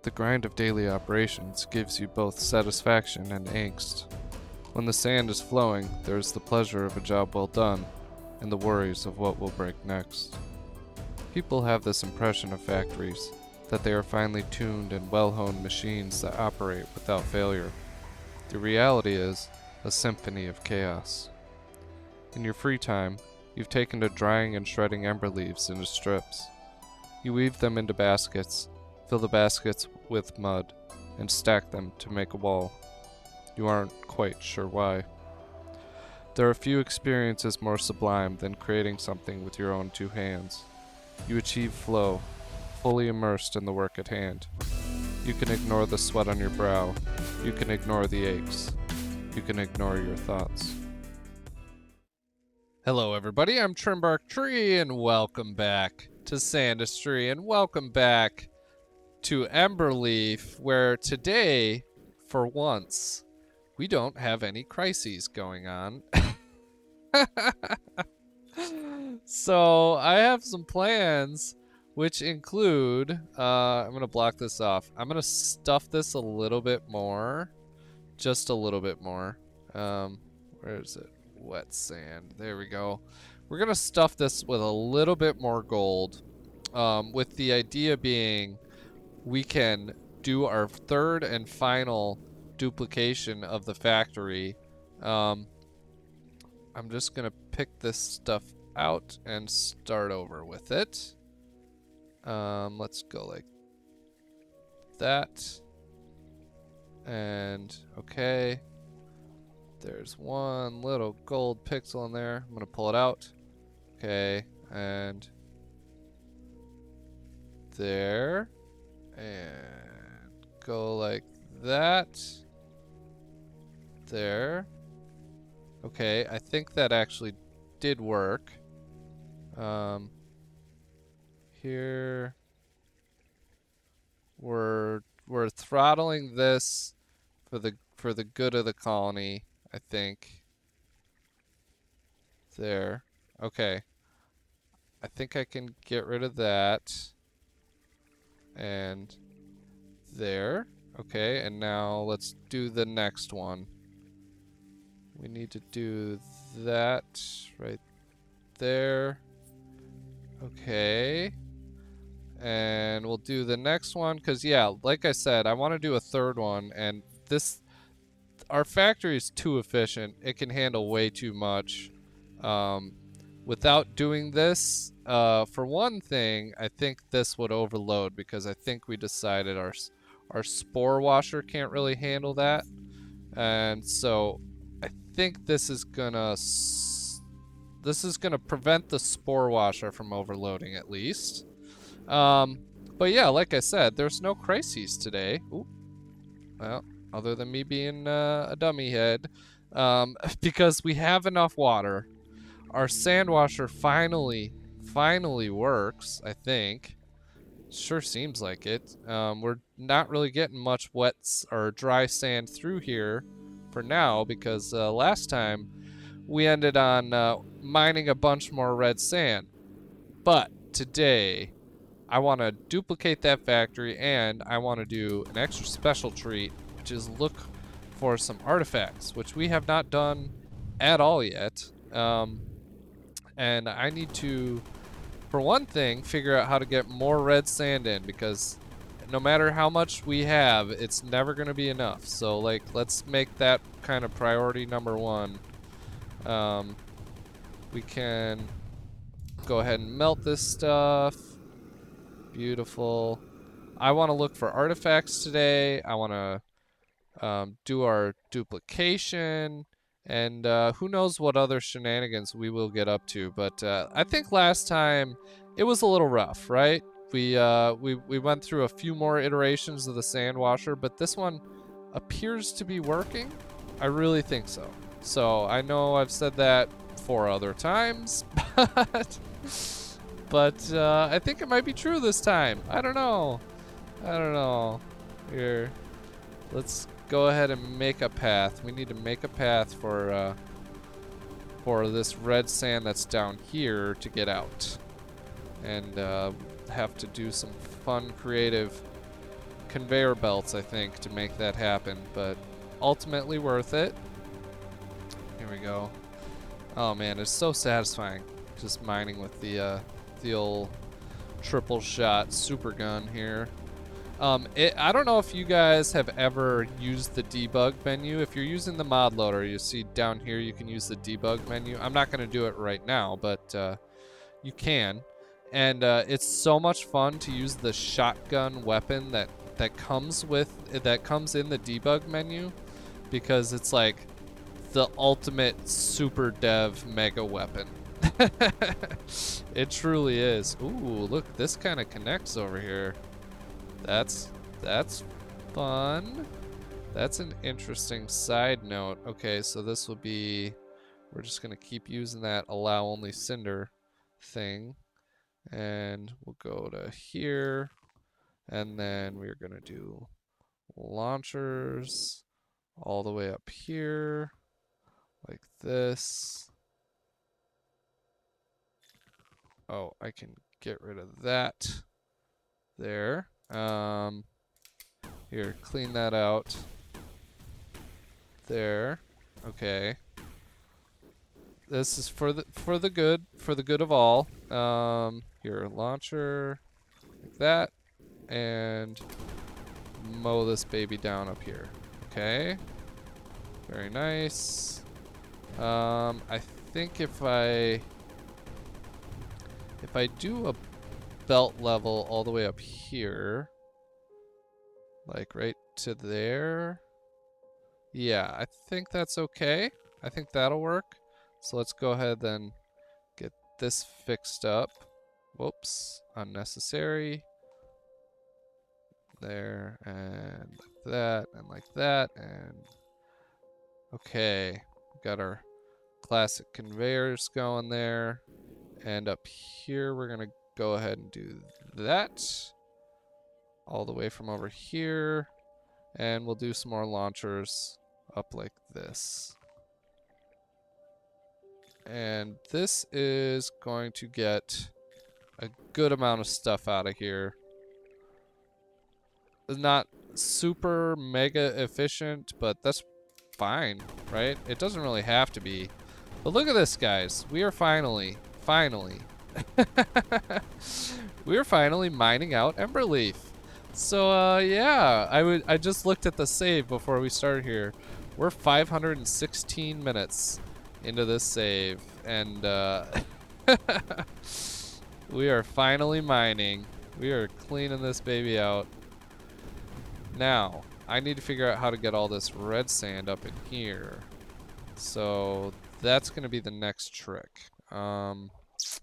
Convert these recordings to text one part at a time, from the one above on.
The grind of daily operations gives you both satisfaction and angst. When the sand is flowing, there is the pleasure of a job well done, and the worries of what will break next. People have this impression of factories, that they are finely tuned and well-honed machines that operate without failure. The reality is a symphony of chaos. In your free time, you've taken to drying and shredding ember leaves into strips. You weave them into baskets, fill the baskets with mud, and stack them to make a wall. You aren't quite sure why. There are few experiences more sublime than creating something with your own two hands. You achieve flow, fully immersed in the work at hand. You can ignore the sweat on your brow. You can ignore the aches. You can ignore your thoughts. Hello everybody, I'm Trimbark Tree, and welcome back to Sandustry, and welcome back to Emberleaf, where today, for once, we don't have any crises going on. So I have some plans, which include, I'm going to block this off. I'm going to stuff this a little bit more, just a little bit more. Where is it? Wet sand. There we go. We're going to stuff this with a little bit more gold, with the idea being we can do our third and final duplication of the factory. I'm just going to pick this stuff out and start over with it. Let's go like that. And okay. There's one little gold pixel in there. I'm going to pull it out. Okay. And there. And go like that. There. Okay, I think that actually did work. Here we're throttling this for the good of the colony, I think. There. Okay. I think I can get rid of that. And there. Okay, and now let's do the next one. We need to do that right there. Okay. And we'll do the next one, because yeah, like I said, I want to do a third one, and our factory is too efficient. It can handle way too much. Without doing this, for one thing, I think this would overload, because I think we decided our spore washer can't really handle that. And so I think this is gonna prevent the spore washer from overloading, at least. But yeah, like I said, there's no crises today. Ooh. Well, other than me being a dummy head, because we have enough water. Our sand washer finally works, I think. Sure seems like it. We're not really getting much wet or dry sand through here for now, because last time we ended on mining a bunch more red sand. But today I want to duplicate that factory, and I want to do an extra special treat, which is look for some artifacts, which we have not done at all yet. And I need to, for one thing, figure out how to get more red sand in, because no matter how much we have, it's never going to be enough. So like, let's make that kind of priority number one. We can go ahead and melt this stuff. Beautiful. I want to look for artifacts today. I want to do our duplication, and who knows what other shenanigans we will get up to. But I think last time it was a little rough, right? We went through a few more iterations of the sand washer, but this one appears to be working. I really think so. So I know I've said that 4 other times, but I think it might be true this time. I don't know. Here, let's go ahead and make a path. We need to make a path for this red sand that's down here to get out, and have to do some fun, creative conveyor belts, I think, to make that happen, but ultimately worth it. Here we go. Oh man, it's so satisfying just mining with the old triple shot super gun here. I don't know if you guys have ever used the debug menu. If you're using the mod loader, you see down here you can use the debug menu. I'm not going to do it right now, but you can. And it's so much fun to use the shotgun weapon that comes in the debug menu, because it's like the ultimate super dev mega weapon. It truly is. Ooh, look, this kind of connects over here. That's fun. That's an interesting side note. Okay, so this will be, we're just gonna keep using that allow only cinder thing, and we'll go to here, and then we're gonna do launchers all the way up here like this. Oh, I can get rid of that there. Here, clean that out. There. Okay. This is for the good of all. Here, launcher like that, and mow this baby down up here. Okay. Very nice. I think if I do a belt level all the way up here, like right to there, yeah, I think that's okay. I think that'll work. So let's go ahead and get this fixed up. Whoops, unnecessary. There, and like that, and like that, and okay, got our classic conveyors going there. And up here, we're gonna go ahead and do that all the way from over here, and we'll do some more launchers up like this. And this is going to get a good amount of stuff out of here. It's not super mega efficient, but that's fine, right? It doesn't really have to be. But look at this, guys. We are finally we are finally mining out Emberleaf. So yeah, I just looked at the save before we started here. We're 516 minutes into this save, and we are finally mining. We are cleaning this baby out. Now, I need to figure out how to get all this red sand up in here. So that's gonna be the next trick. Let's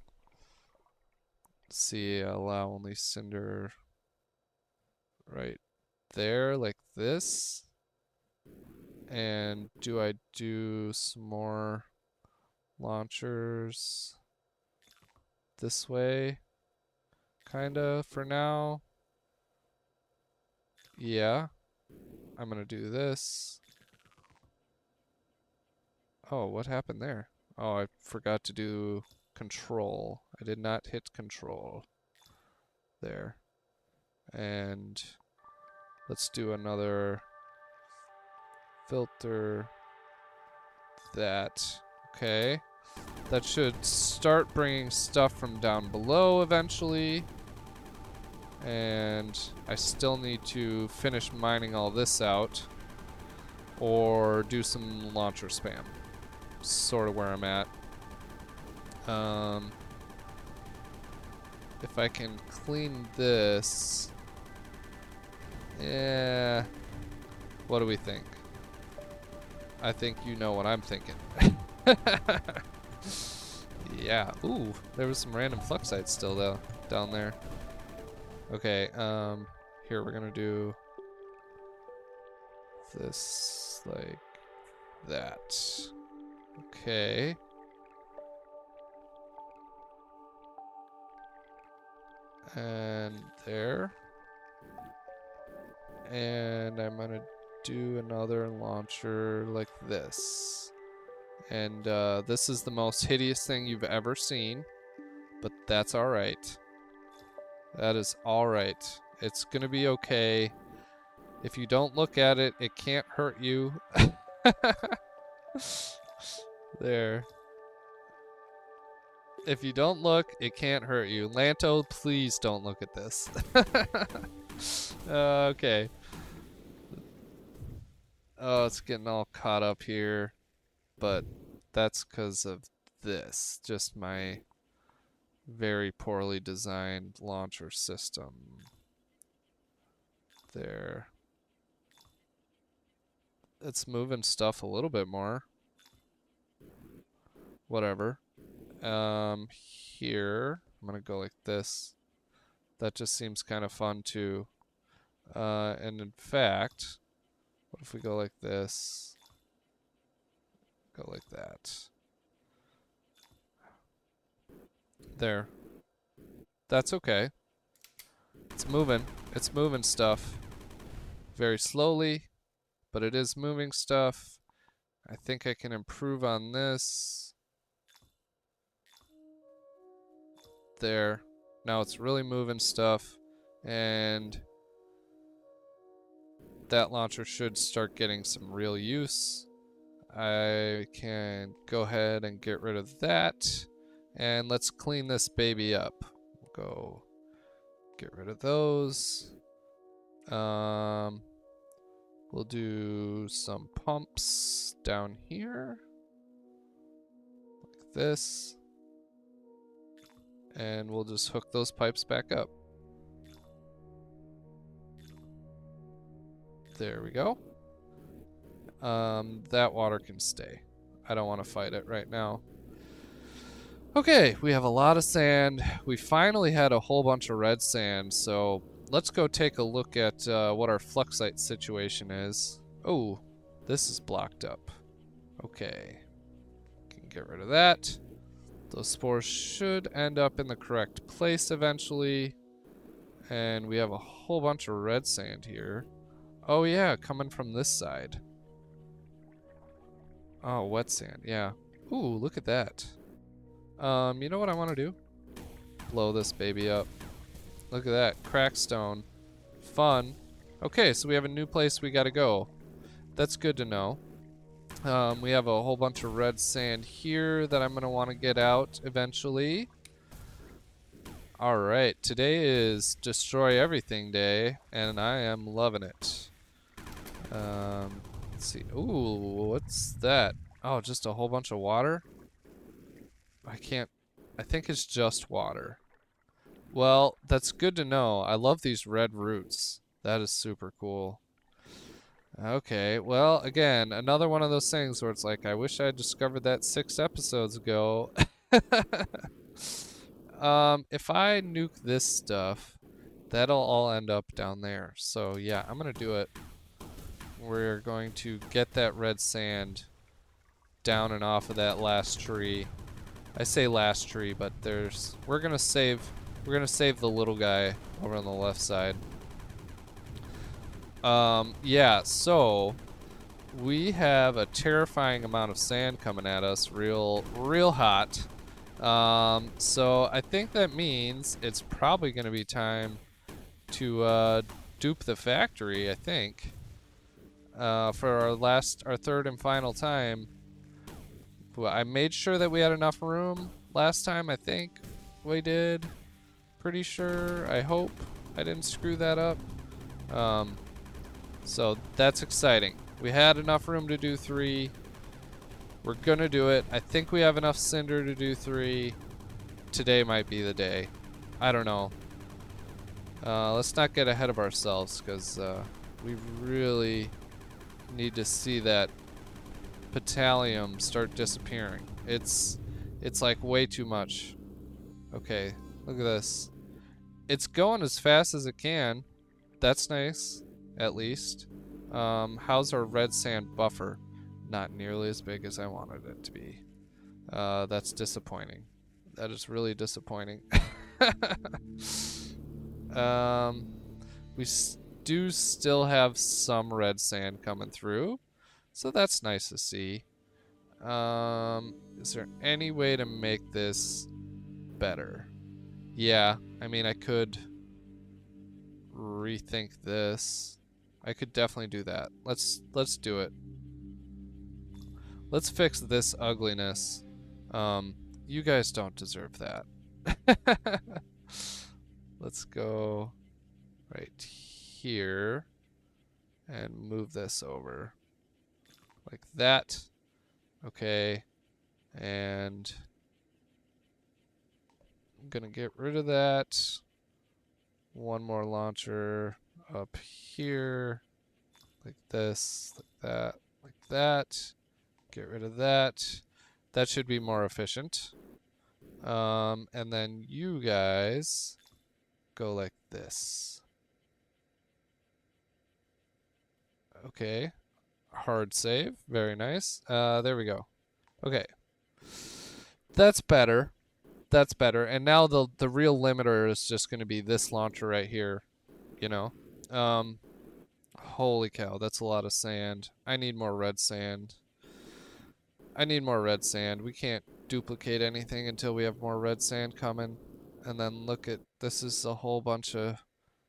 see, allow only cinder right there, like this. And do I do some more launchers this way? Kinda for now. Yeah. I'm gonna do this. Oh, what happened there? Oh, I forgot to do control. I did not hit control. There. And let's do another filter. That. Okay. That should start bringing stuff from down below eventually. And I still need to finish mining all this out, or do some launcher spam. Sort of where I'm at. If I can clean this, yeah. What do we think? I think you know what I'm thinking. Yeah. Ooh, there was some random fluxites still though down there. Okay. Here we're gonna do this like that. Okay. And there. And I'm gonna do another launcher like this. And this is the most hideous thing you've ever seen, but that's alright. That is alright. It's gonna be okay. If you don't look at it, it can't hurt you. There. If you don't look, it can't hurt you. Lanto, please don't look at this. Okay. Oh, it's getting all caught up here. But that's because of this. Just my very poorly designed launcher system. There. It's moving stuff a little bit more. Whatever. Here, I'm gonna go like this. That just seems kind of fun too. And in fact, what if we go like this? Go like that. There. That's okay. It's moving. It's moving stuff. Very slowly, but it is moving stuff. I think I can improve on this. There. Now it's really moving stuff, and that launcher should start getting some real use. I can go ahead and get rid of that, and let's clean this baby up. We'll go get rid of those. We'll do some pumps down here, like this. And we'll just hook those pipes back up. There we go. That water can stay. I don't want to fight it right now. Okay, we have a lot of sand. We finally had a whole bunch of red sand, so let's go take a look at what our fluxite situation is. Oh, this is blocked up. Okay. Can get rid of that. Those spores should end up in the correct place eventually. And we have a whole bunch of red sand here. Oh yeah, coming from this side. Oh, wet sand, yeah. Ooh, look at that. You know what I want to do? Blow this baby up. Look at that, crackstone. Fun. Okay, so we have a new place we gotta go. That's good to know. We have a whole bunch of red sand here that I'm going to want to get out eventually. Alright, today is Destroy Everything Day, and I am loving it. Let's see. Ooh, what's that? Oh, just a whole bunch of water? I think it's just water. Well, that's good to know. I love these red roots. That is super cool. Okay, well, again, another one of those things where it's like, I wish I had discovered that 6 episodes ago. If I nuke this stuff, that'll all end up down there. So yeah, I'm gonna do it. We're going to get that red sand down and off of that last tree. I say last tree, but we're gonna save the little guy over on the left side. Yeah, so we have a terrifying amount of sand coming at us, real hot. So I think that means it's probably going to be time to dupe the factory, I think. For our third and final time. Well, I made sure that we had enough room last time, I think we did. Pretty sure, I hope I didn't screw that up. So that's exciting. We had enough room to do 3. We're gonna do it. I think we have enough cinder to do 3. Today might be the day. I don't know. Let's not get ahead of ourselves, because we really need to see that petallium start disappearing. It's like way too much. Okay, look at this. It's going as fast as it can. That's nice. At least. How's our red sand buffer? Not nearly as big as I wanted it to be. That's disappointing. That is really disappointing. We do still have some red sand coming through, so that's nice to see. Is there any way to make this better? Yeah, I mean, I could rethink this. I could definitely do that. Let's do it. Let's fix this ugliness. You guys don't deserve that. Let's go right here and move this over like that. Okay. And I'm gonna get rid of that. One more launcher up here, like this, like that, like that. Get rid of that. That should be more efficient. And then you guys go like this. Okay. Hard save. Very nice. There we go. Okay. That's better. That's better. And now the real limiter is just going to be this launcher right here, you know. Holy cow, that's a lot of sand. I need more red sand. I need more red sand. We can't duplicate anything until we have more red sand coming. And then look at, this is a whole bunch of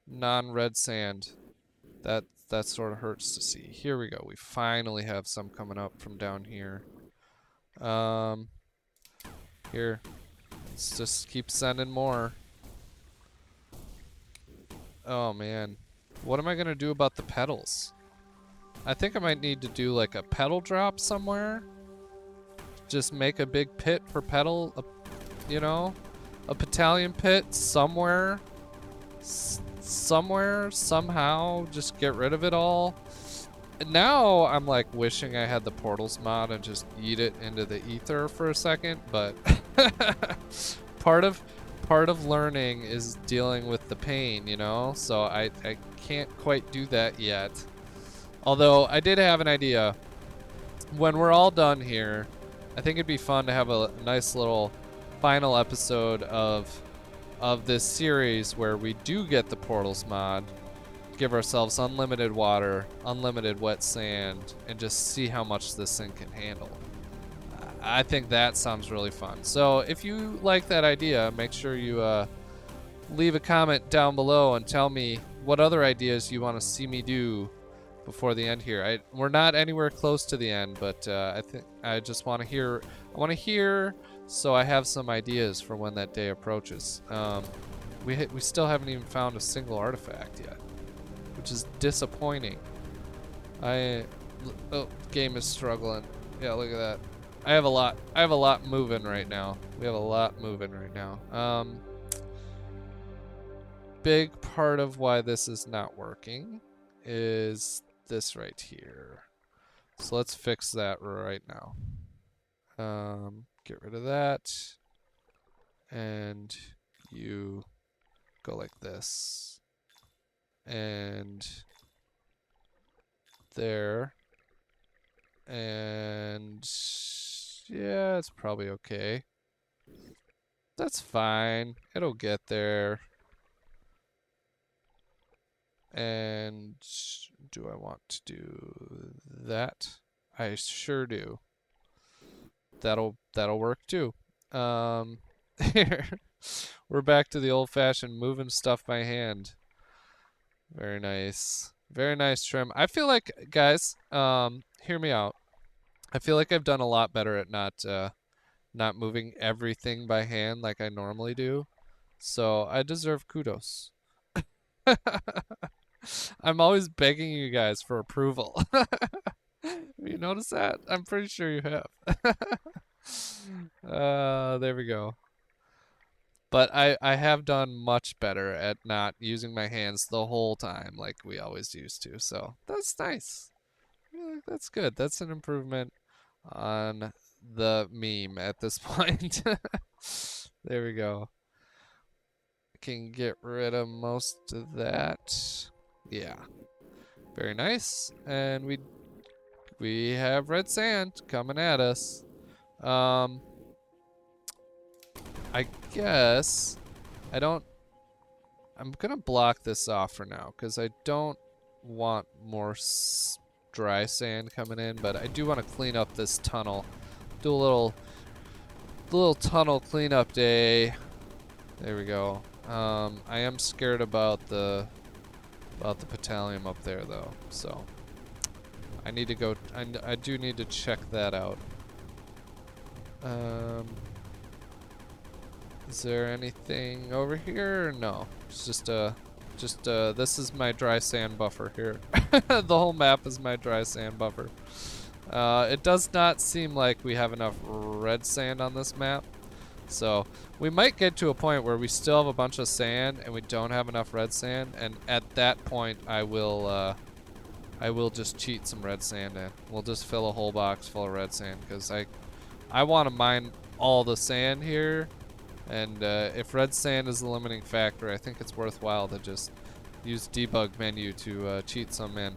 non-red sand. That sort of hurts to see. Here we go. We finally have some coming up from down here. Here. Let's just keep sending more. Oh man. What am I gonna do about the pedals? I think I might need to do like a pedal drop somewhere. Just make a big pit for pedal, you know? A battalion pit somewhere. Somewhere, somehow, just get rid of it all. And now I'm like wishing I had the portals mod and just eat it into the ether for a second, but part of learning is dealing with the pain, you know? So I can't quite do that yet. Although I did have an idea. When we're all done here, I think it'd be fun to have a nice little final episode of this series where we do get the portals mod, give ourselves unlimited water, unlimited wet sand, and just see how much this thing can handle. I think that sounds really fun. So if you like that idea, make sure you leave a comment down below and tell me what other ideas you want to see me do before the end here. We're not anywhere close to the end, but I think I just want to hear. I want to hear, so I have some ideas for when that day approaches. We still haven't even found a single artifact yet, which is disappointing. Oh, game is struggling. Yeah, look at that. I have a lot moving right now. We have a lot moving right now. Big part of why this is not working is this right here. So let's fix that right now. Get rid of that. And you go like this. And there. And yeah, it's probably okay. That's fine. It'll get there. And do I want to do that? I sure do. That'll work too. Here. We're back to the old-fashioned moving stuff by hand. Very nice. Very nice trim. I feel like, guys, hear me out. I feel like I've done a lot better at not moving everything by hand like I normally do. So I deserve kudos. I'm always begging you guys for approval. You notice that? I'm pretty sure you have. There we go. But I have done much better at not using my hands the whole time like we always used to. So that's nice. Yeah, that's good. That's an improvement on the meme at this point. There we go. Can get rid of most of that. Yeah. Very nice. And we have red sand coming at us. I guess I'm gonna block this off for now because I don't want more dry sand coming in, but I do want to clean up this tunnel. Do a little tunnel cleanup day. There we go. I am scared about the about the petroleum up there though, so I need to go. I do need to check that out. Is there anything over here? No. It's just this is my dry sand buffer here. The whole map is my dry sand buffer. It does not seem like we have enough red sand on this map. So we might get to a point where we still have a bunch of sand and we don't have enough red sand, and at that point I will just cheat some red sand in. We'll just fill a whole box full of red sand because I want to mine all the sand here, and if red sand is the limiting factor, I think it's worthwhile to just use debug menu to cheat some in.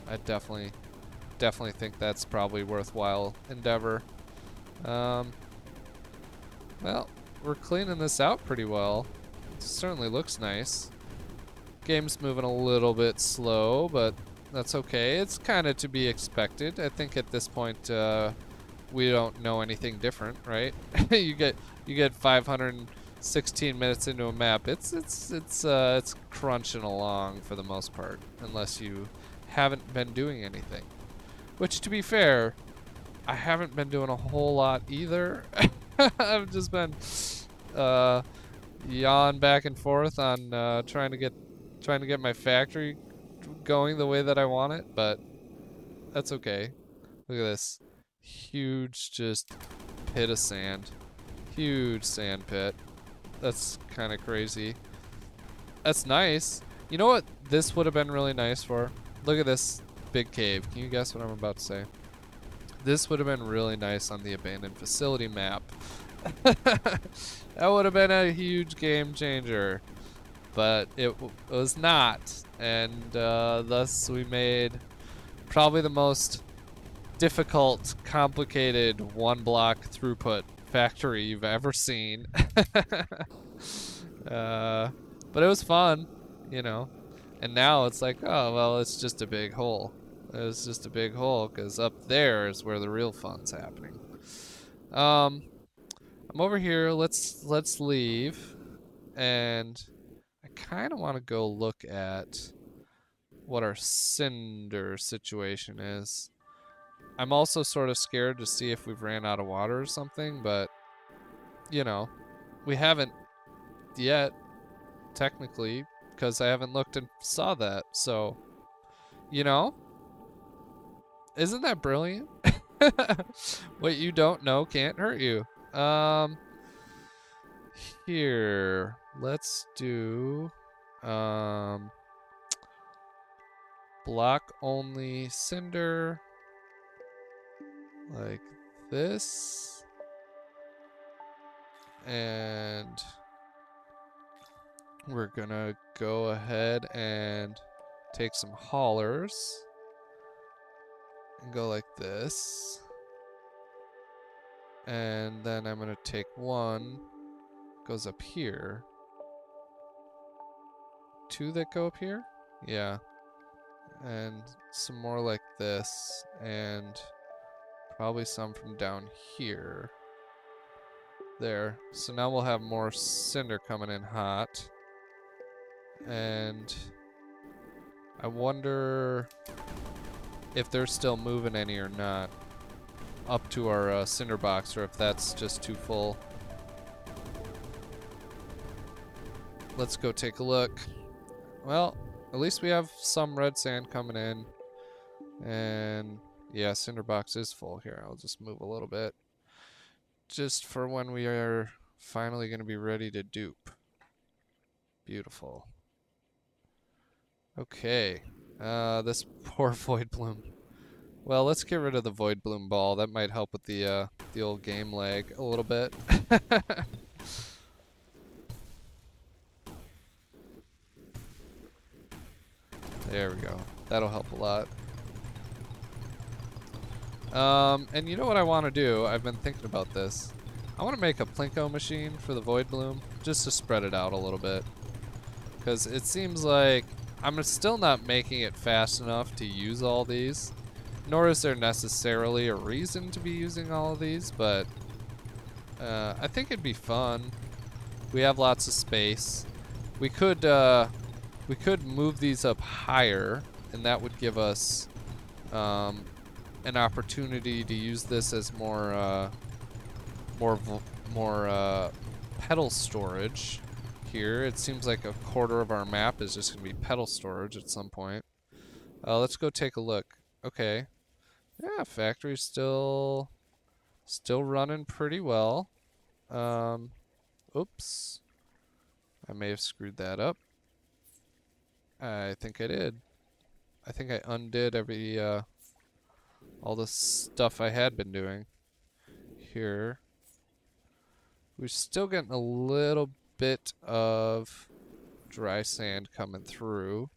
I definitely think that's probably worthwhile endeavor. Well, we're cleaning this out pretty well. It certainly looks nice. Game's moving a little bit slow, but that's okay. It's kind of to be expected. I think at this point we don't know anything different, right? you get 516 minutes into a map. It's crunching along for the most part, unless you haven't been doing anything. Which, to be fair, I haven't been doing a whole lot either. I've just been yawing back and forth on trying to get my factory going the way that I want it, but that's okay. Look at this huge just pit of sand. Huge sand pit. That's kind of crazy. That's nice. You know what this would have been really nice for? Look at this big cave. Can you guess what I'm about to say? This would have been really nice on the abandoned facility map. That would have been a huge game changer, but it was not, and thus we made probably the most difficult, complicated one-block throughput factory you've ever seen. But it was fun, you know. And now it's like, oh well, it's just a big hole. It's just a big hole because up there is where the real fun's happening. I'm over here. Let's leave, and I kind of want to go look at what our cinder situation is. I'm also sort of scared to see if we've ran out of water or something, but you know, we haven't yet technically because I haven't looked and saw that. So, you know, isn't that brilliant? What you don't know can't hurt you. Here, let's do block only cinder like this, and we're gonna go ahead and take some haulers and go like this, and then I'm gonna take one, goes up here, two that go up here, yeah, and some more like this, and probably some from down here. There. So now we'll have more cinder coming in hot. And I wonder if they're still moving any or not up to our cinder box, or if that's just too full. Let's go take a look. Well, at least we have some red sand coming in. And yeah, cinder box is full here. I'll just move a little bit. Just for when we are finally going to be ready to dupe. Beautiful. Okay. This poor void bloom. Well, let's get rid of the void bloom ball. That might help with the old game lag a little bit. There we go. That'll help a lot. And you know what I want to do? I've been thinking about this. I want to make a plinko machine for the void bloom, just to spread it out a little bit. Because it seems like I'm still not making it fast enough to use all these. Nor is there necessarily a reason to be using all of these, but I think it'd be fun. We have lots of space. We could We could move these up higher, and that would give us an opportunity to use this as more pedal storage. Here, it seems like a quarter of our map is just gonna be pedal storage at some point. Let's go take a look. Okay, yeah, factory's still running pretty well. Oops, I may have screwed that up. I think I did. I think I undid all the stuff I had been doing. Here, we're still getting a little bit of dry sand coming through.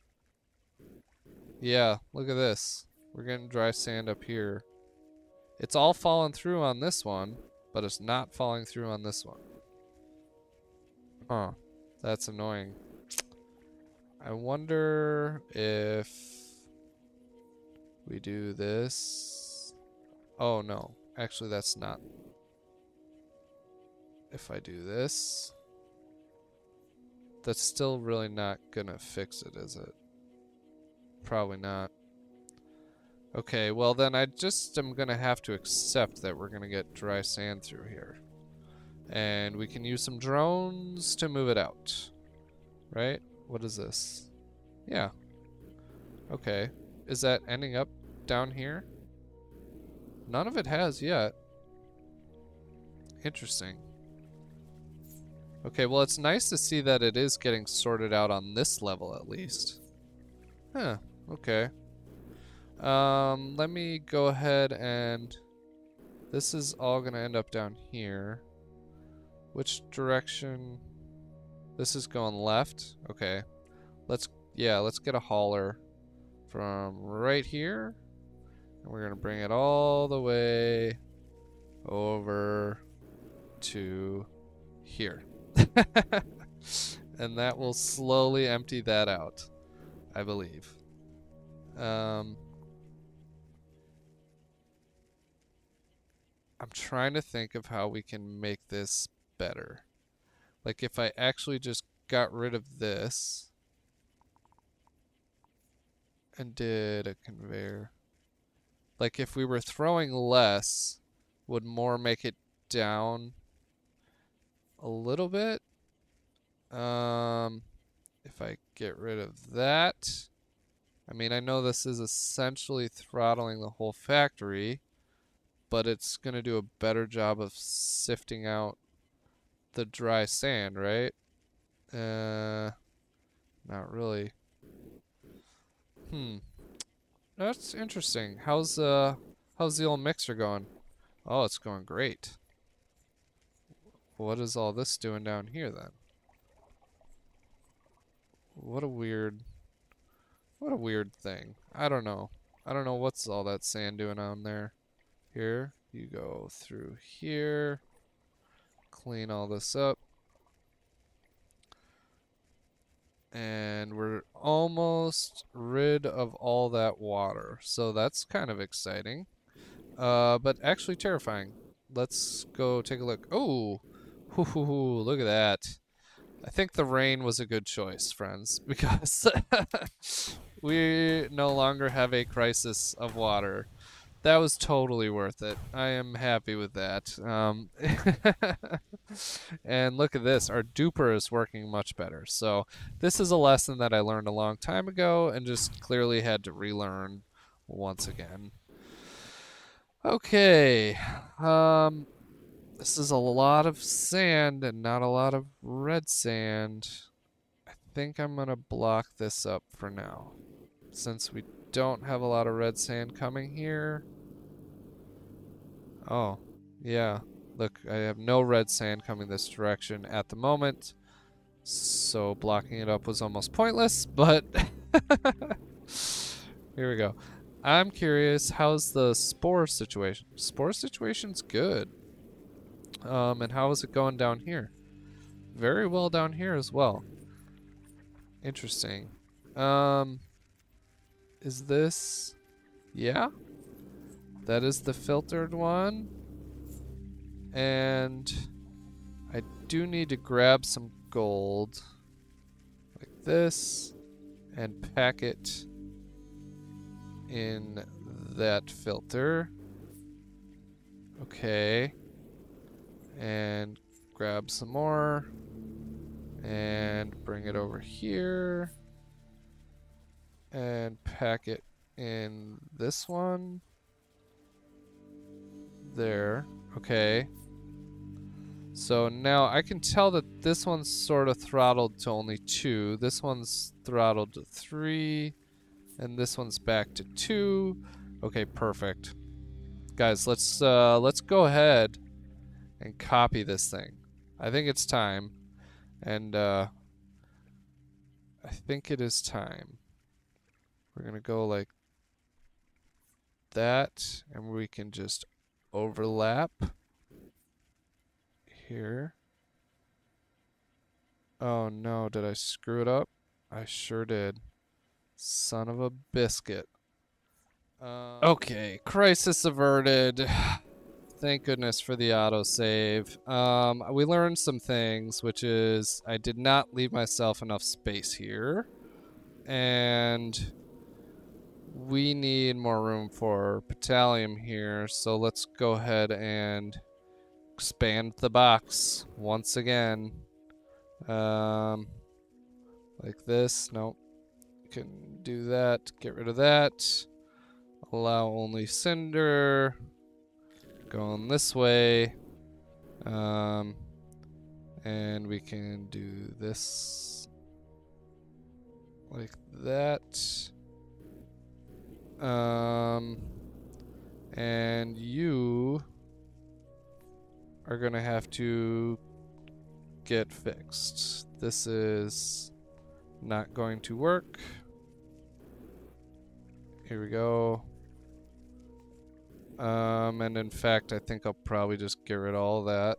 Yeah, look at this. We're getting dry sand up here. It's all falling through on this one, but it's not falling through on this one. Huh. That's annoying. I wonder if we do this. Oh no, actually that's not. If I do this, that's still really not gonna fix it, is it? Probably not. Okay, well then I just am gonna have to accept that we're gonna get dry sand through here. And we can use some drones to move it out. Right? What is this? Yeah. Okay. Is that ending up down here? None of it has yet. Interesting. Okay, well it's nice to see that it is getting sorted out on this level at least. Huh, okay. Let me go ahead and... This is all gonna end up down here. Which direction? This is going left? Okay. Let's get a hauler from right here. And we're gonna bring it all the way over to here. And that will slowly empty that out, I believe. I'm trying to think of how we can make this better. Like if I actually just got rid of this and did a conveyor. Like if we were throwing less, would more make it down a little bit? If I get rid of that, I mean, I know this is essentially throttling the whole factory, but it's going to do a better job of sifting out the dry sand, right? Not really. That's interesting. How's the old mixer going? Oh, it's going great. What is all this doing down here then? What a weird thing. I don't know. I don't know what's all that sand doing on there. Here, you go through here. Clean all this up. And we're almost rid of all that water. So that's kind of exciting. But actually terrifying. Let's go take a look. Oh, look at that. I think the rain was a good choice, friends, because we no longer have a crisis of water. That was totally worth it. I am happy with that. And look at this. Our duper is working much better. So this is a lesson that I learned a long time ago and just clearly had to relearn once again. Okay. This is a lot of sand and not a lot of red sand. I think I'm gonna block this up for now, since we don't have a lot of red sand coming here. Oh, yeah. Look, I have no red sand coming this direction at the moment, so blocking it up was almost pointless, but here we go. I'm curious, how's the spore situation? Spore situation's good. And how is it going down here? Very well down here as well. Interesting. Is this... Yeah? That is the filtered one. And I do need to grab some gold. Like this. and pack it in that filter. Okay. And grab some more and bring it over here and pack it in this one. There. Okay. So now I can tell that this one's sort of throttled to only 2. This one's throttled to 3. And this one's back to 2. Okay, perfect. Guys, let's go ahead and copy this thing. I think it's time. And I think it is time. We're gonna go like that, and we can just overlap here. Oh no, did I screw it up? I sure did. Son of a biscuit. Okay, crisis averted. Thank goodness for the autosave. We learned some things, which is I did not leave myself enough space here. And we need more room for potassium here, so let's go ahead and expand the box once again. Like this. Nope. Can do that. Get rid of that. Allow only cinder. Going this way. And we can do this like that. And you are gonna have to get fixed. This is not going to work. Here we go. And in fact, I think I'll probably just get rid of all that.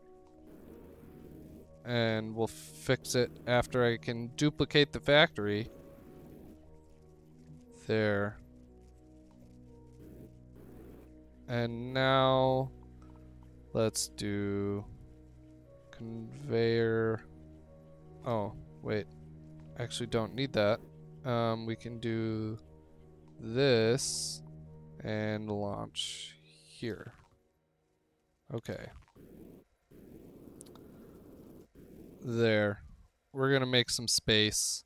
And we'll fix it after I can duplicate the factory. There. And now let's do conveyor. Oh, wait. Actually don't need that. We can do this and launch here. Okay. There. We're gonna make some space.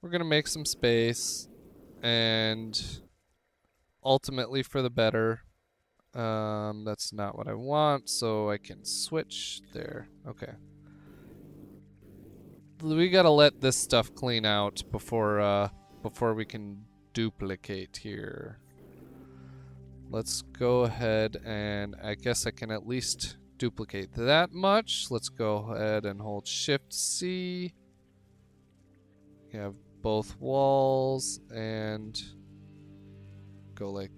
We're gonna make some space, and ultimately for the better. That's not what I want, so I can switch there. Okay. We gotta let this stuff clean out before we can duplicate here. Let's go ahead and I guess I can at least duplicate that much. Let's go ahead and hold Shift C. You have both walls and go like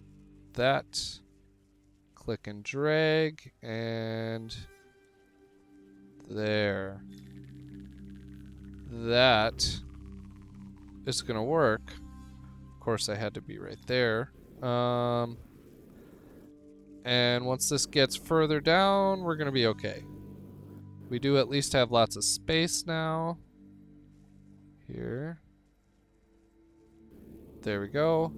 that. Click and drag and there. That is gonna work. Of course I had to be right there. And once this gets further down, we're gonna be okay. We do at least have lots of space now. Here. There we go.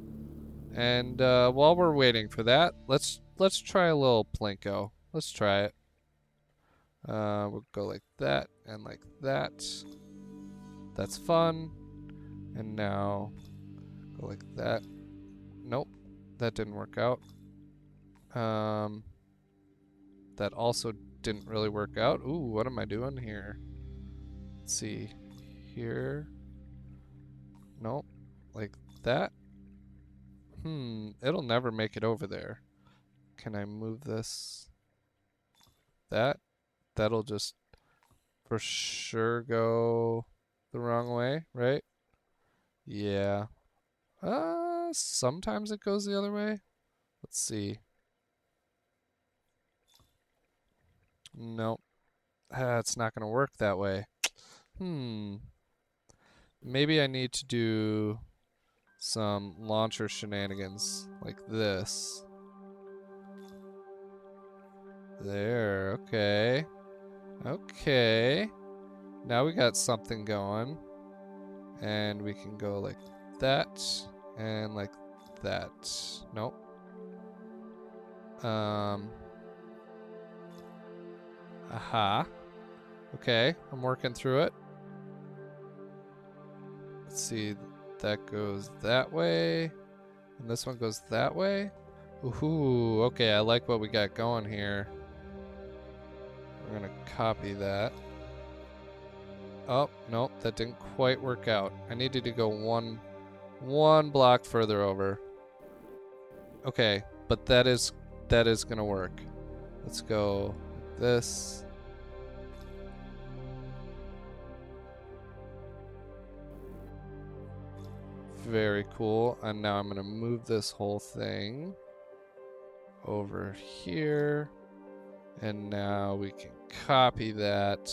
And while we're waiting for that, let's try a little plinko. Let's try it. We'll go like that and like that. That's fun. And now go like that. Nope, that didn't work out. That also didn't really work out. Ooh, what am I doing here? Let's see. Here. Nope. Like that. It'll never make it over there. Can I move this? That'll just for sure go the wrong way, right? Yeah. Sometimes it goes the other way. Let's see. Nope. It's not gonna work that way. Maybe I need to do some launcher shenanigans like this. There, okay. Okay. Now we got something going. And we can go like that and like that. Nope. Aha. Okay, I'm working through it. Let's see, that goes that way, and this one goes that way. Ooh, okay, I like what we got going here. We're gonna copy that. Oh, nope, that didn't quite work out. I needed to go one block further over. Okay, but that is gonna work. Let's go like this. Very cool. And now I'm gonna move this whole thing over here. And now we can copy that.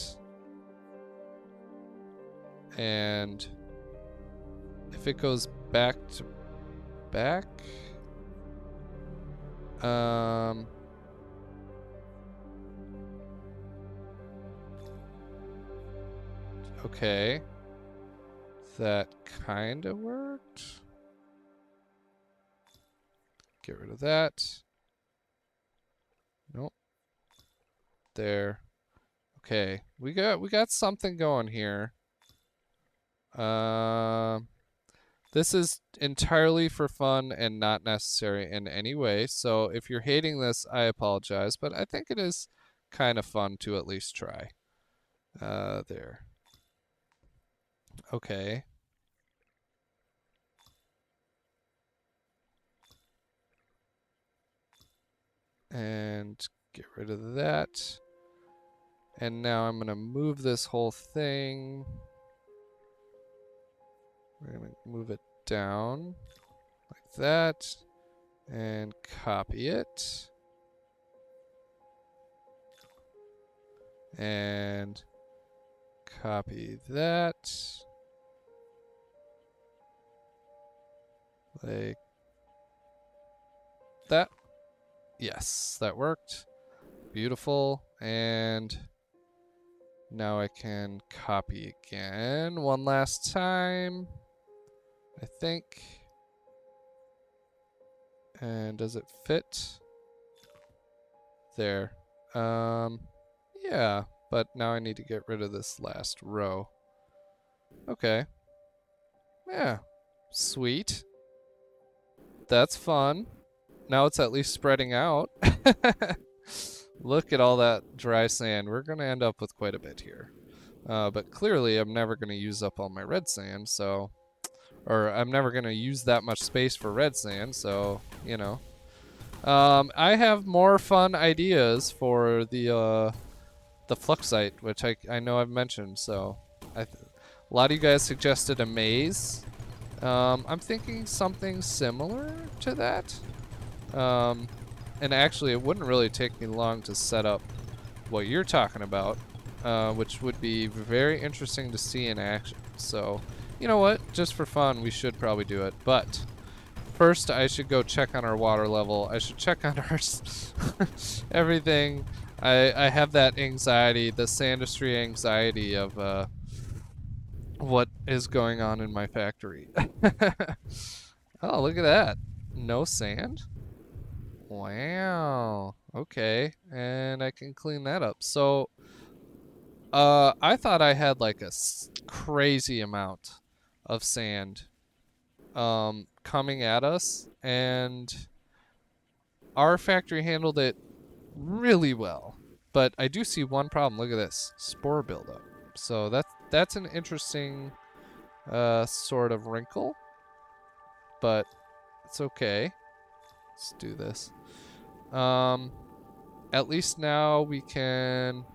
And if it goes back to back, okay. That kind of worked. Get rid of that. Nope. There. Okay. We got something going here. This is entirely for fun and not necessary in any way. So if you're hating this, I apologize, but I think it is kind of fun to at least try. There. Okay. And get rid of that. And now I'm going to move this whole thing. We're going to move it down like that. And copy it. And copy that. Like that. Yes, that worked. Beautiful. And now I can copy again one last time, I think. And does it fit? There. Yeah, but now I need to get rid of this last row. Okay. Yeah. Sweet. That's fun. Now it's at least spreading out. Look at all that dry sand. We're going to end up with quite a bit here. But clearly I'm never going to use up all my red sand, so... Or I'm never going to use that much space for red sand, so, you know. I have more fun ideas for the Flux site, which I know I've mentioned, so... a lot of you guys suggested a maze. I'm thinking something similar to that. And actually, it wouldn't really take me long to set up what you're talking about, which would be very interesting to see in action. So, you know what? Just for fun, we should probably do it. But first, I should go check on our water level. I should check on our everything. I have that anxiety, the Sandustry anxiety of what is going on in my factory. Oh, look at that. No sand? Wow. Okay. And I can clean that up. So, I thought I had like a crazy amount of sand coming at us, and our factory handled it really well. But I do see one problem. Look at this. Spore buildup. So that's an interesting sort of wrinkle, but it's okay. Let's do this. At least now we can,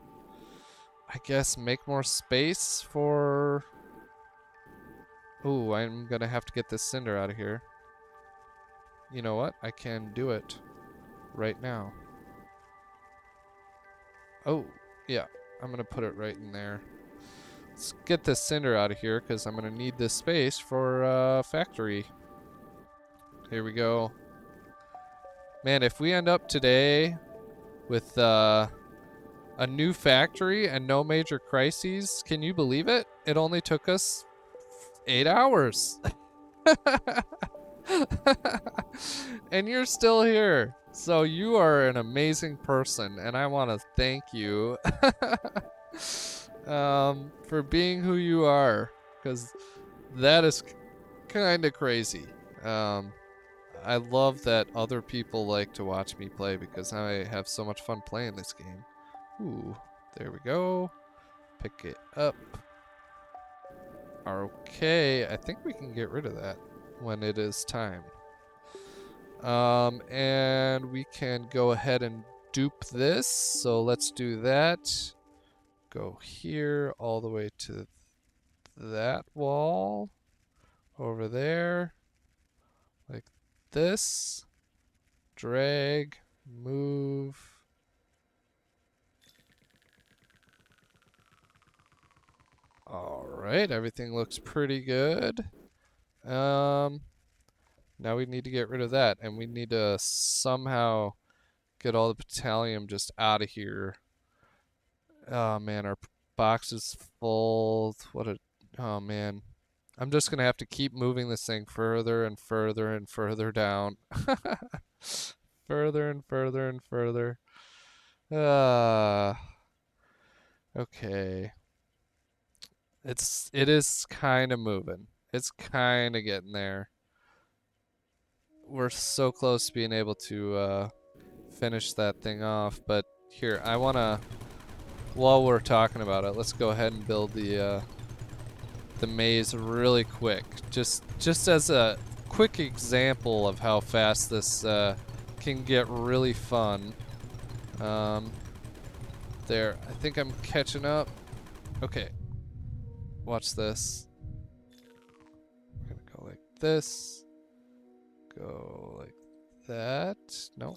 I guess, make more space for... Ooh, I'm gonna have to get this cinder out of here. You know what? I can do it right now. Oh, yeah. I'm gonna put it right in there. Let's get this cinder out of here, because I'm gonna need this space for factory. Here we go. Man, if we end up today with a new factory and no major crises, can you believe it? It only took us 8 hours. And you're still here. So you are an amazing person, and I want to thank you for being who you are, because that is kind of crazy. Um, I love that other people like to watch me play because I have so much fun playing this game. Ooh, there we go. Pick it up. Okay, I think we can get rid of that when it is time. And we can go ahead and dupe this. So let's do that. Go here all the way to that wall. Over there. Like this. Drag. Move. Alright, everything looks pretty good. Now we need to get rid of that, and we need to somehow get all the Battalium just out of here. Oh man, our box is full. Oh man. I'm just gonna have to keep moving this thing further and further and further down. Further and further and further. Okay. It is kind of moving. It's kind of getting there. We're so close to being able to finish that thing off, but here, I want to, while we're talking about it, let's go ahead and build the maze really quick. Just as a quick example of how fast this can get really fun. There, I think I'm catching up. Okay. Watch this. We're gonna go like this. Go like that. No.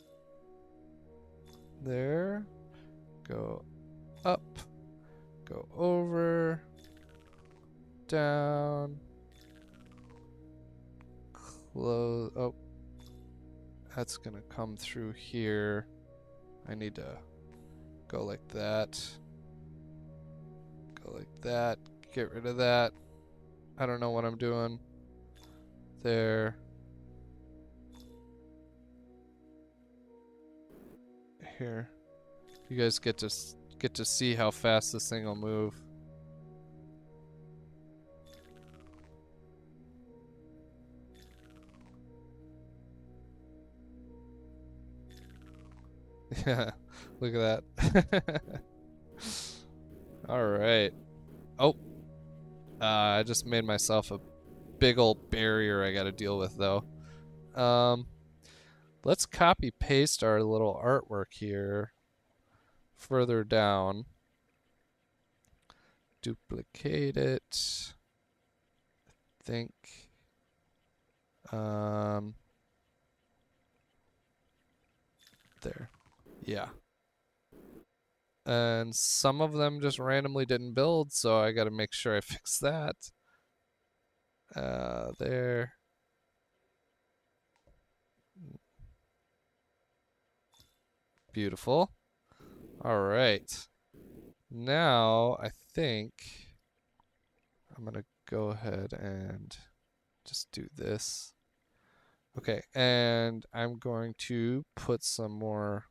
There. Go up. Go over. Down. Close. Oh. That's gonna come through here. I need to go like that. Go like that. Get rid of that. I don't know what I'm doing. There. Here. You guys get to see how fast this thing will move. Yeah, look at that. All right. Oh, I just made myself a big old barrier I got to deal with though. Let's copy paste our little artwork here further down. Duplicate it. I think. There. Yeah. And some of them just randomly didn't build, so I gotta make sure I fix that. There. Beautiful. Alright. Now, I think I'm gonna go ahead and just do this. Okay, and I'm going to put some more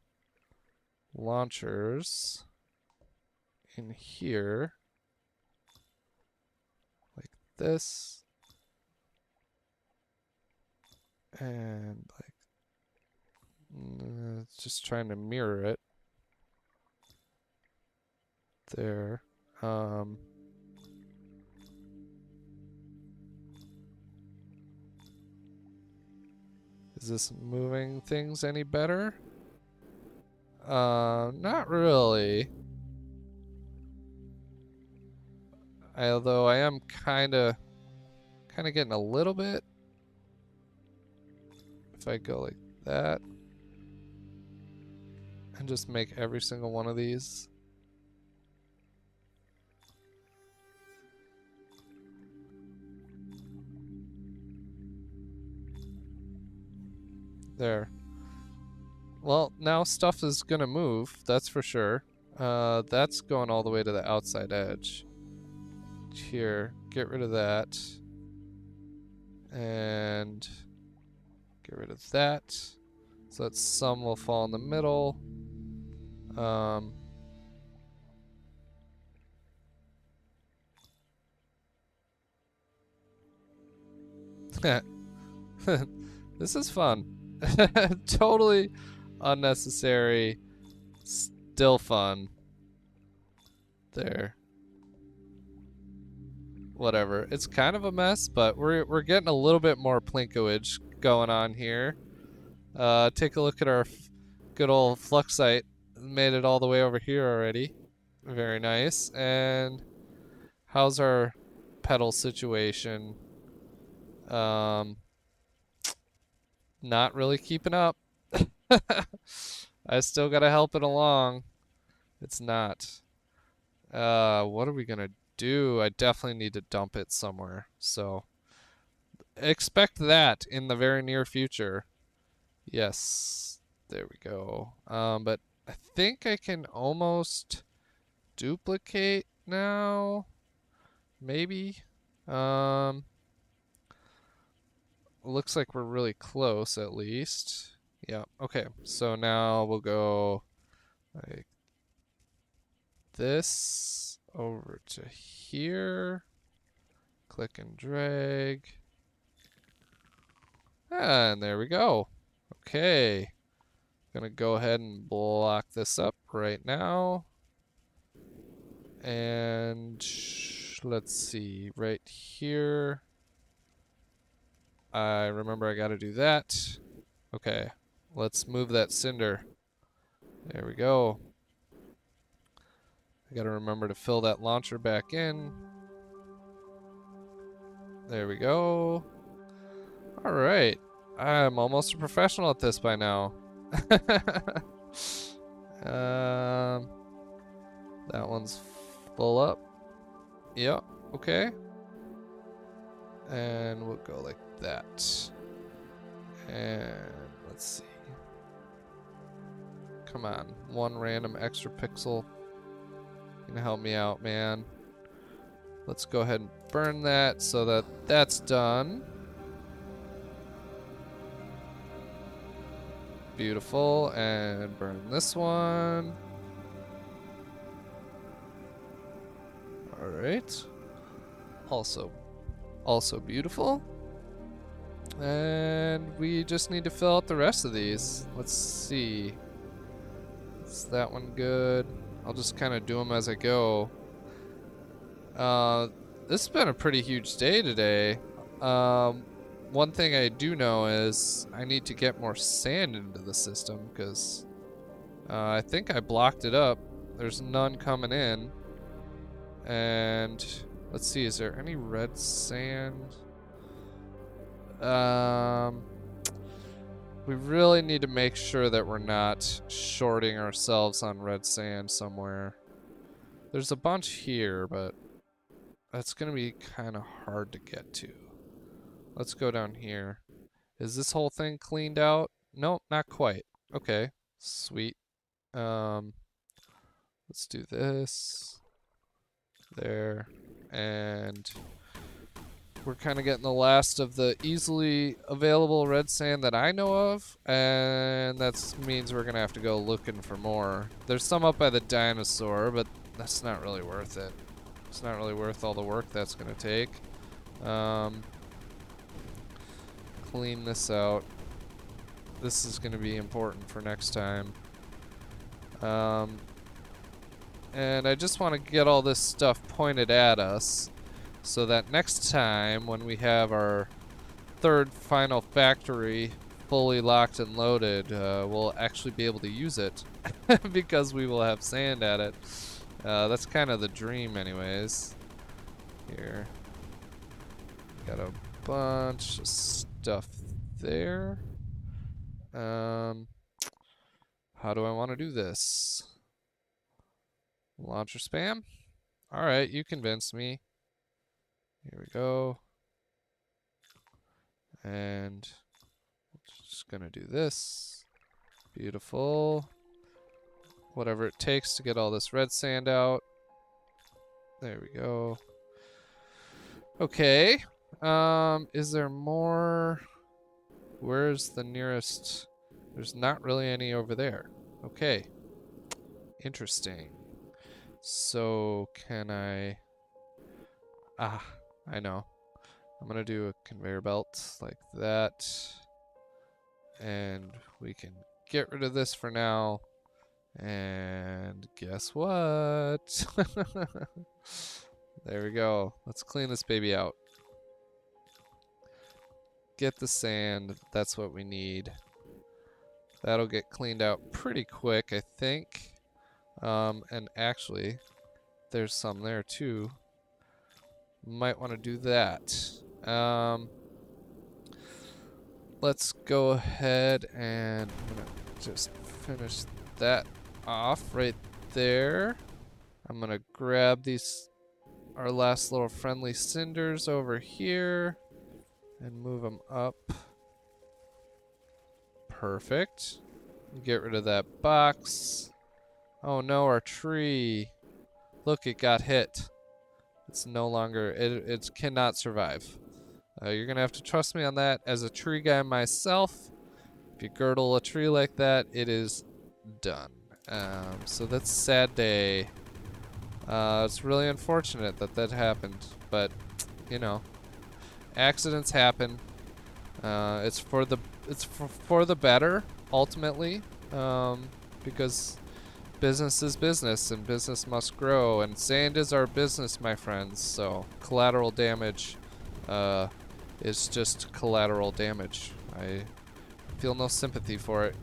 launchers in here. Like this. And like just trying to mirror it. There. Is this moving things any better? Not really. Although I am kinda getting a little bit. If I go like that. And just make every single one of these. There. Well, now stuff is gonna move, that's for sure. That's going all the way to the outside edge. Here, get rid of that. And get rid of that. So that some will fall in the middle. This is fun. Totally unnecessary. Still fun. There. Whatever. It's kind of a mess, but we're getting a little bit more plinkoage going on here. Take a look at our good old Fluxite. Made it all the way over here already. Very nice. And how's our pedal situation? Not really keeping up. I still gotta help it along. It's not. What are we gonna do? I definitely need to dump it somewhere. So expect that in the very near future. Yes. There we go. But I think I can almost duplicate now. Maybe. Looks like we're really close at least. Yeah, okay. So now we'll go like this over to here. Click and drag. And there we go. Okay. Gonna go ahead and block this up right now. And let's see, right here. I remember I gotta do that. Okay, let's move that cinder. There we go. I gotta remember to fill that launcher back in. There we go. Alright. I'm almost a professional at this by now. That one's full up. Yep, okay. And we'll go like that. And let's see. Come on, one random extra pixel. Gonna help me out, man. Let's go ahead and burn that so that that's done. Beautiful, and burn this one. All right. Also beautiful. And we just need to fill out the rest of these. Let's see. Is that one good? I'll just kind of do them as I go. This has been a pretty huge day today. One thing I do know is I need to get more sand into the system because I think I blocked it up. There's none coming in. And let's see, is there any red sand? We really need to make sure that we're not shorting ourselves on red sand somewhere. There's a bunch here, but that's going to be kind of hard to get to. Let's go down here. Is this whole thing cleaned out? Nope, not quite. Okay, sweet. Let's do this. There. And we're kind of getting the last of the easily available red sand that I know of, and that means we're gonna have to go looking for more. There's some up by the dinosaur, but that's not really worth it. It's not really worth all the work that's gonna take. Clean this out. This is gonna be important for next time. And I just want to get all this stuff pointed at us, so that next time when we have our third final factory fully locked and loaded, we'll actually be able to use it because we will have sand at it. That's kind of the dream anyways. Here. Got a bunch of stuff there. How do I want to do this? Launcher spam? Alright, you convinced me. Here we go. And just gonna do this. Beautiful. Whatever it takes to get all this red sand out. There we go. Okay. Is there more? Where's the nearest? There's not really any over there. Okay. Interesting. So can I... Ah, I know. I'm gonna do a conveyor belt like that. And we can get rid of this for now. And guess what? There we go. Let's clean this baby out. Get the sand. That's what we need. That'll get cleaned out pretty quick, I think. And actually, there's some there too. Might want to do that. Let's go ahead and I'm gonna just finish that off right there. I'm gonna grab these, our last little friendly cinders over here and move them up. Perfect. Get rid of that box. Oh no, our tree. Look, it got hit. It's no longer, it cannot survive. You're gonna have to trust me on that. As a tree guy myself, if you girdle a tree like that, it is done. So that's a sad day. It's really unfortunate that that happened, but you know, accidents happen. It's for the better ultimately, because business is business and business must grow, and sand is our business, my friends. So collateral damage is just collateral damage. I feel no sympathy for it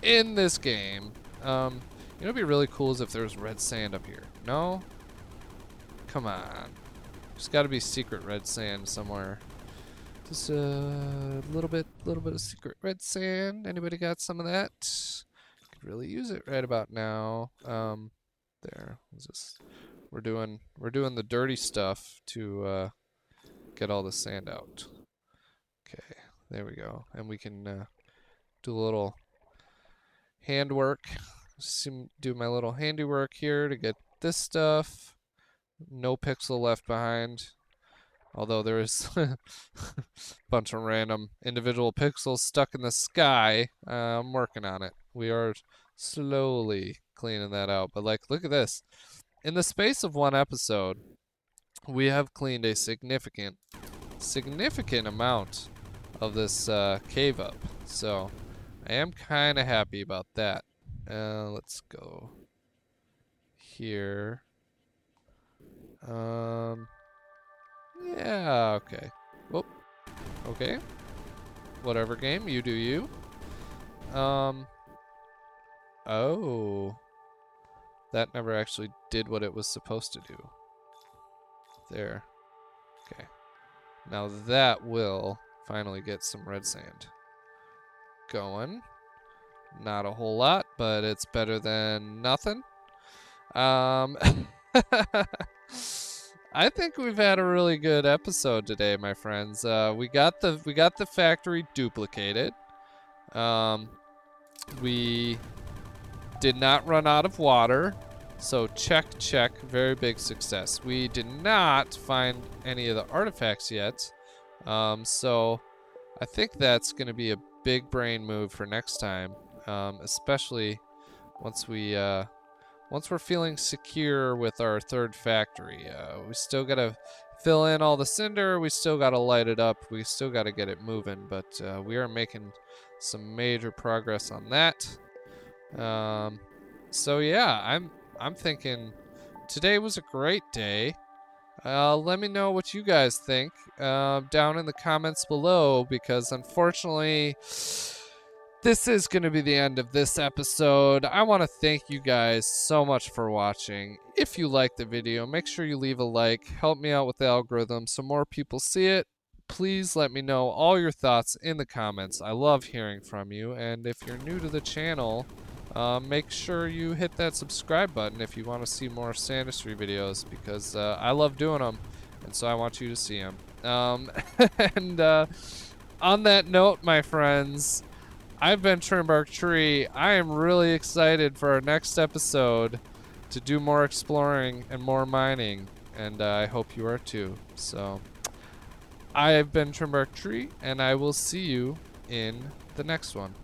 in this game. You know, it'd be really cool is if there was red sand up here. No? Come on. There's got to be secret red sand somewhere. Just a little bit of secret red sand. Anybody got some of that? Could really use it right about now. There. We're doing the dirty stuff to get all the sand out. Okay, there we go. And we can do a little handwork. Do my little handiwork here to get this stuff. No pixel left behind. Although there is a bunch of random individual pixels stuck in the sky. I'm working on it. We are slowly cleaning that out. But like, look at this. In the space of one episode, we have cleaned a significant amount of this cave up. So I am kind of happy about that. Let's go here. Yeah, okay. Whoop. Okay. Whatever game, you do you. Oh. That never actually did what it was supposed to do. There. Okay. Now that will finally get some red sand going. Not a whole lot, but it's better than nothing. I think we've had a really good episode today, my friends. We got the factory duplicated. We did not run out of water, so check, very big success. We did not find any of the artifacts yet, so I think that's going to be a big brain move for next time, especially once we're feeling secure with our third factory. We still gotta fill in all the cinder, we still gotta light it up, we still gotta get it moving, but we are making some major progress on that. So yeah, I'm thinking today was a great day. Let me know what you guys think down in the comments below, because unfortunately this is going to be the end of this episode. I want to thank you guys so much for watching. If you liked the video, make sure you leave a like. Help me out with the algorithm so more people see it. Please let me know all your thoughts in the comments. I love hearing from you. And if you're new to the channel, make sure you hit that subscribe button if you want to see more Sandustry videos, because I love doing them, and so I want you to see them. And on that note, my friends, I've been Trimbark Tree. I am really excited for our next episode to do more exploring and more mining, and I hope you are too. So I have been Tree, and I will see you in the next one.